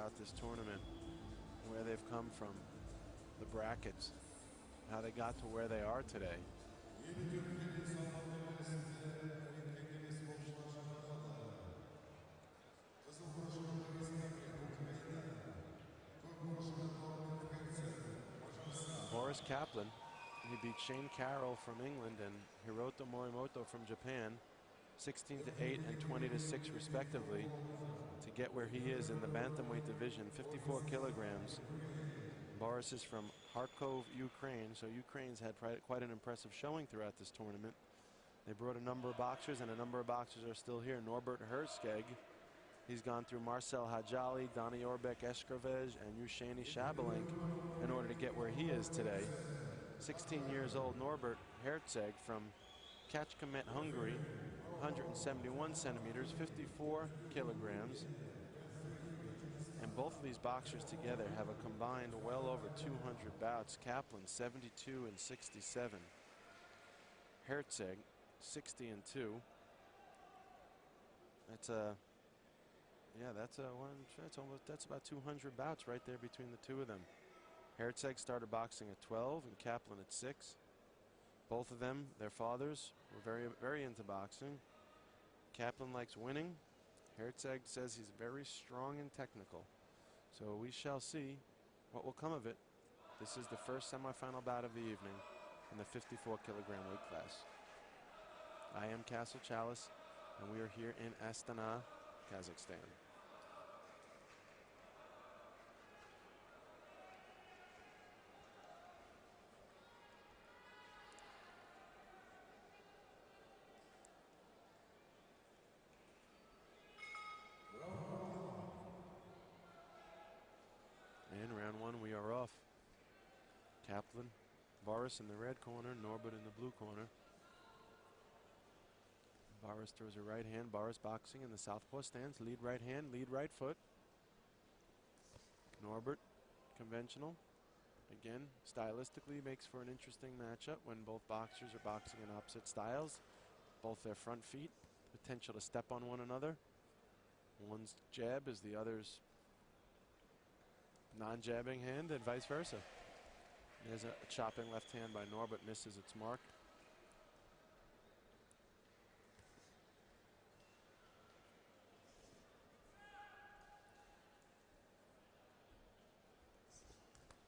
throughout this tournament, where they've come from, the brackets, how they got to where they are today. Boris Kaplan, he beat Shane Carroll from England and Hiroto Morimoto from Japan, 16-8 and 20-6 respectively, to get where he is in the bantamweight division, 54 kilograms. Boris is from Kharkov, Ukraine, so Ukraine's had quite an impressive showing throughout this tournament. They brought a number of boxers, and a number of boxers are still here. Norbert Herzog, he's gone through Marcel Hadjali, Donny Orbek Eskrovej, and Yusheni Shabalenk in order to get where he is today. 16 years old Norbert Herzog from Kecskemét, Hungary, 171 centimeters, 54 kilograms. And both of these boxers together have a combined well over 200 bouts. Kaplan 72 and 67. Herzog 60 and 2. That's a that's about 200 bouts right there between the two of them. Herzog started boxing at 12 and Kaplan at 6. Both of them, their fathers, were very into boxing. Kaplan likes winning. Herzog says he's very strong and technical. So we shall see what will come of it. This is the first semifinal bout of the evening in the 54 kilogram weight class. I am Castle Chalice, and we are here in Astana, Kazakhstan. And round one, we are off. Kaplan, Boris in the red corner, Norbert in the blue corner. Boris throws a right hand. Boris boxing in the southpaw stance. Lead right hand, lead right foot. Norbert, conventional. Again, stylistically makes for an interesting matchup when both boxers are boxing in opposite styles. Both their front feet, potential to step on one another. One's jab is the other's non-jabbing hand, and vice versa. There's a chopping left hand by Norbert, misses its mark.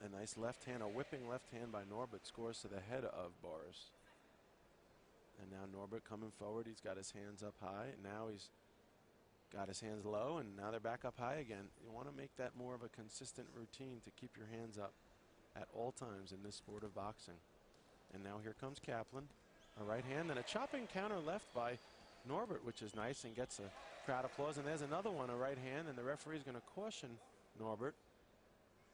A nice left hand, a whipping left hand by Norbert, scores to the head of Boris. And now Norbert coming forward. He's got his hands up high. Now he's got his hands low, and now they're back up high again. You want to make that more of a consistent routine to keep your hands up at all times in this sport of boxing. And now here comes Kaplan. A right hand and a chopping counter left by Norbert, which is nice and gets a crowd applause. And there's another one, a right hand, and the referee is going to caution Norbert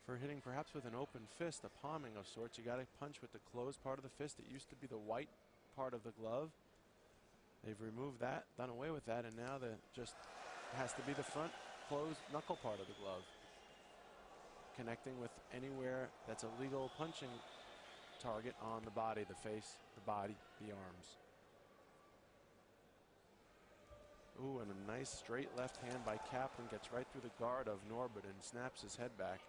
for hitting perhaps with an open fist, a palming of sorts. You got to punch with the closed part of the fist. It used to be the white part of the glove. They've removed that, done away with that, and now the just has to be the front closed knuckle part of the glove, connecting with anywhere that's a legal punching target on the body, the face, the body, the arms. Ooh, and a nice straight left hand by Kaplan gets right through the guard of Norbert and snaps his head back.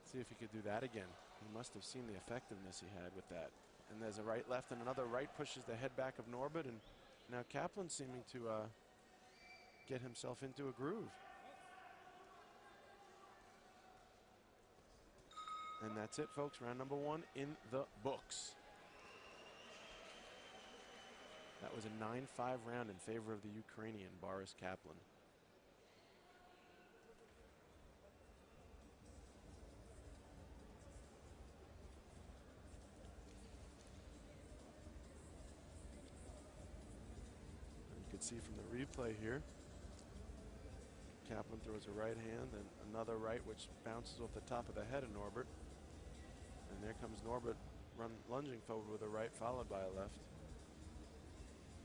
See if he could do that again. He must have seen the effectiveness he had with that. And there's a right left, and another right pushes the head back of Norbert, and now Kaplan seeming to get himself into a groove. And that's it, folks. Round number one in the books. That was a 9-5 round in favor of the Ukrainian, Boris Kaplan. You can see from the replay here, Kaplan throws a right hand and another right which bounces off the top of the head of Norbert. And there comes Norbert lunging forward with a right followed by a left.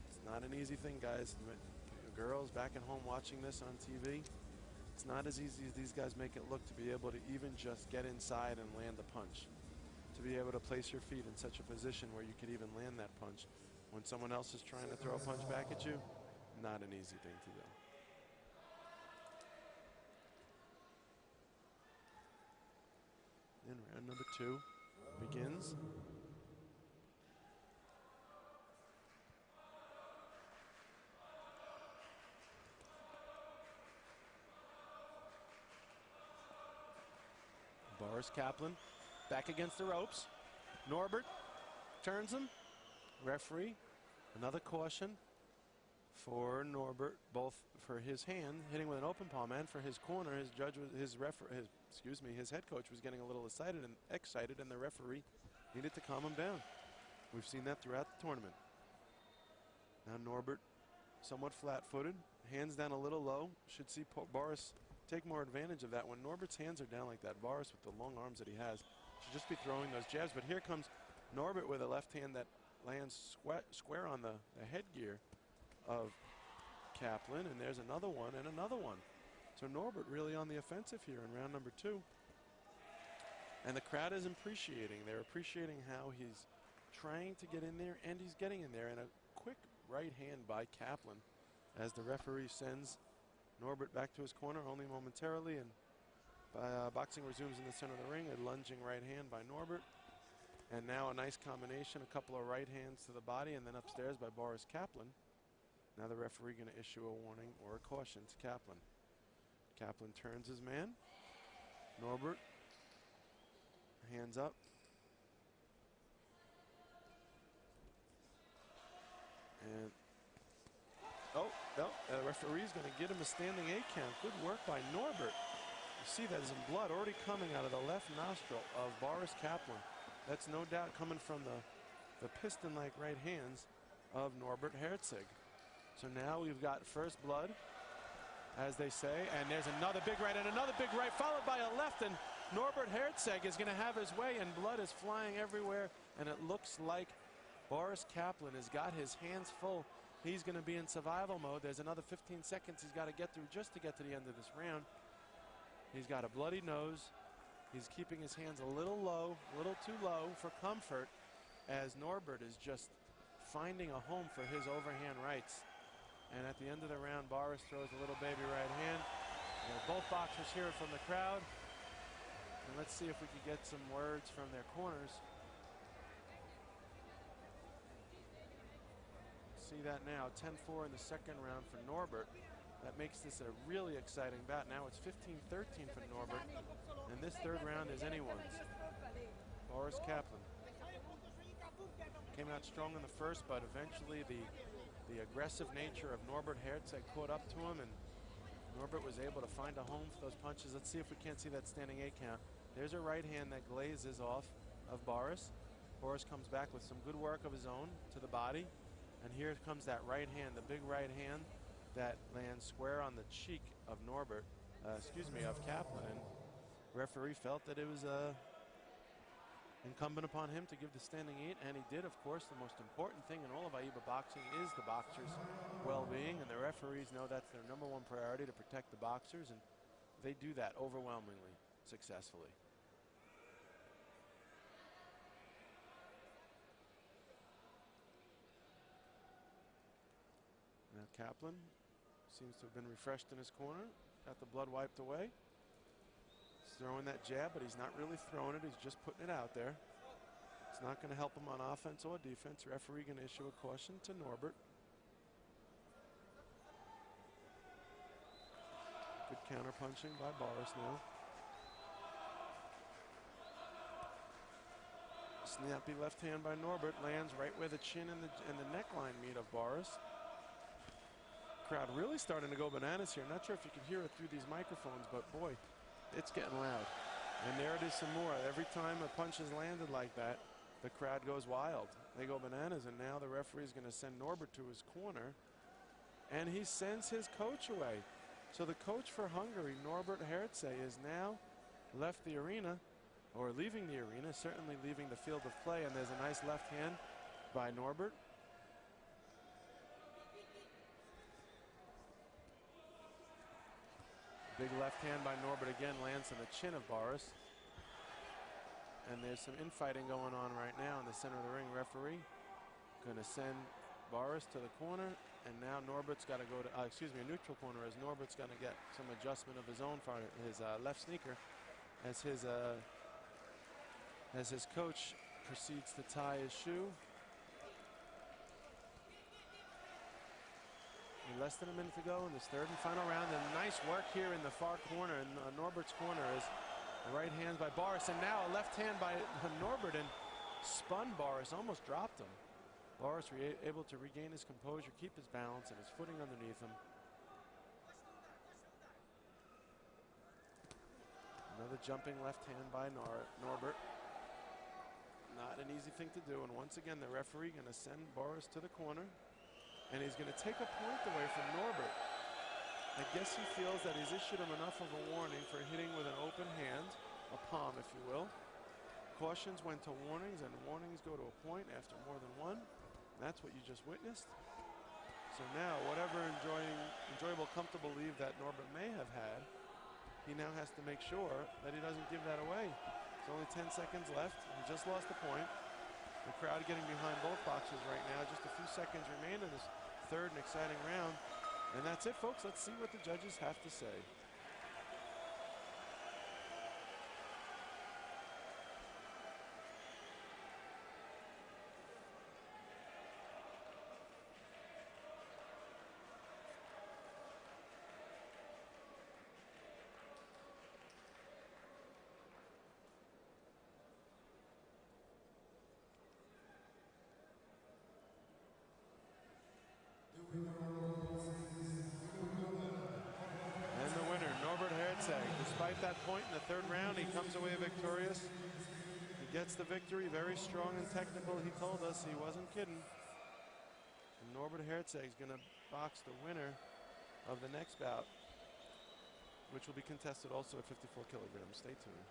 It's not an easy thing, guys. Girls back at home watching this on TV, it's not as easy as these guys make it look to be able to even just get inside and land a punch. To be able to place your feet in such a position where you could even land that punch when someone else is trying to throw a punch back at you, not an easy thing to do. Round number 2 begins. Boris Kaplan back against the ropes. Norbert turns him. Referee, another caution for Norbert, both for his hand hitting with an open palm and for his corner. His judge was his head coach was getting a little excited, and the referee needed to calm him down. We've seen that throughout the tournament. Now Norbert, somewhat flat-footed, hands down a little low. Should see Boris take more advantage of that. When Norbert's hands are down like that, Boris, with the long arms that he has, should just be throwing those jabs. But here comes Norbert with a left hand that lands square on the headgear of Kaplan, and there's another one and another one. So Norbert really on the offensive here in round number 2. And the crowd is appreciating. They're appreciating how he's trying to get in there, and he's getting in there. And a quick right hand by Kaplan as the referee sends Norbert back to his corner only momentarily, and boxing resumes in the center of the ring. A lunging right hand by Norbert. And now a nice combination, a couple of right hands to the body, and then upstairs by Boris Kaplan. Now the referee going to issue a warning or a caution to Kaplan. Kaplan turns his man. Norbert, hands up. And, oh, no, the referee's going to get him a standing 8 count. Good work by Norbert. You see that some blood already coming out of the left nostril of Boris Kaplan. That's no doubt coming from the piston-like right hands of Norbert Herzig. So now we've got first blood, as they say, and there's another big right and another big right, followed by a left, and Norbert Herzig is going to have his way, and blood is flying everywhere, and it looks like Boris Kaplan has got his hands full. He's going to be in survival mode. There's another 15 seconds he's got to get through just to get to the end of this round. He's got a bloody nose. He's keeping his hands a little low, a little too low for comfort, as Norbert is just finding a home for his overhand rights. And at the end of the round, Boris throws a little baby right hand. Both boxers hear it from the crowd. And let's see if we can get some words from their corners. See that now, 10-4 in the second round for Norbert. That makes this a really exciting bout. Now it's 15-13 for Norbert. And this third round is anyone's. Boris Kaplan came out strong in the first, but eventually the aggressive nature of Norbert Herzig caught up to him, and Norbert was able to find a home for those punches. Let's see if we can't see that standing 8 count. There's a right hand that glazes off of Boris. Boris comes back with some good work of his own to the body. And here comes that right hand, the big right hand that lands square on the cheek of of Kaplan. And referee felt that it was incumbent upon him to give the standing 8, and he did. Of course, the most important thing in all of AIBA boxing is the boxer's well-being, and the referees know that's their #1 priority, to protect the boxers, and they do that overwhelmingly successfully. Now Kaplan seems to have been refreshed in his corner, got the blood wiped away. He's throwing that jab, but he's not really throwing it. He's just putting it out there. It's not going to help him on offense or defense. Referee going to issue a caution to Norbert. Good counter punching by Boris now. Snappy left hand by Norbert lands right where the chin and the neckline meet of Boris. Crowd really starting to go bananas here. Not sure if you can hear it through these microphones, but boy, it's getting loud. And there it is some more. Every time a punch is landed like that, the crowd goes wild. They go bananas, and now the referee is going to send Norbert to his corner, and he sends his coach away. So the coach for Hungary, Norbert Herzig, is now left the arena, or leaving the arena, certainly leaving the field of play, and there's a nice left hand by Norbert. Big left hand by Norbert again lands on the chin of Boris. And there's some infighting going on right now in the center of the ring. Referee going to send Boris to the corner, and now Norbert's got to go to, a neutral corner, as Norbert's going to get some adjustment of his own for his left sneaker, as his as his coach proceeds to tie his shoe. Less than a minute to go in this third and final round. And nice work here in the far corner, in Norbert's corner, is the right hand by Boris. And now a left hand by Norbert, and spun Boris, almost dropped him. Boris able to regain his composure, keep his balance and his footing underneath him. Another jumping left hand by Norbert. Not an easy thing to do. And once again, the referee going to send Boris to the corner. And he's going to take a point away from Norbert. I guess he feels that he's issued him enough of a warning for hitting with an open hand, a palm if you will. Cautions went to warnings, and warnings go to a point after more than one. That's what you just witnessed. So now, whatever enjoyable, comfortable lead that Norbert may have had, he now has to make sure that he doesn't give that away. There's only 10 seconds left. He just lost the point. The crowd getting behind both boxers right now. Just a few seconds remain in this third and exciting round. And that's it, folks. Let's see what the judges have to say. And the winner, Norbert Herzeg. Despite that point in the third round, he comes away victorious. He gets the victory, very strong and technical. He told us he wasn't kidding. And Norbert Herzeg is going to box the winner of the next bout, which will be contested also at 54 kilograms. Stay tuned.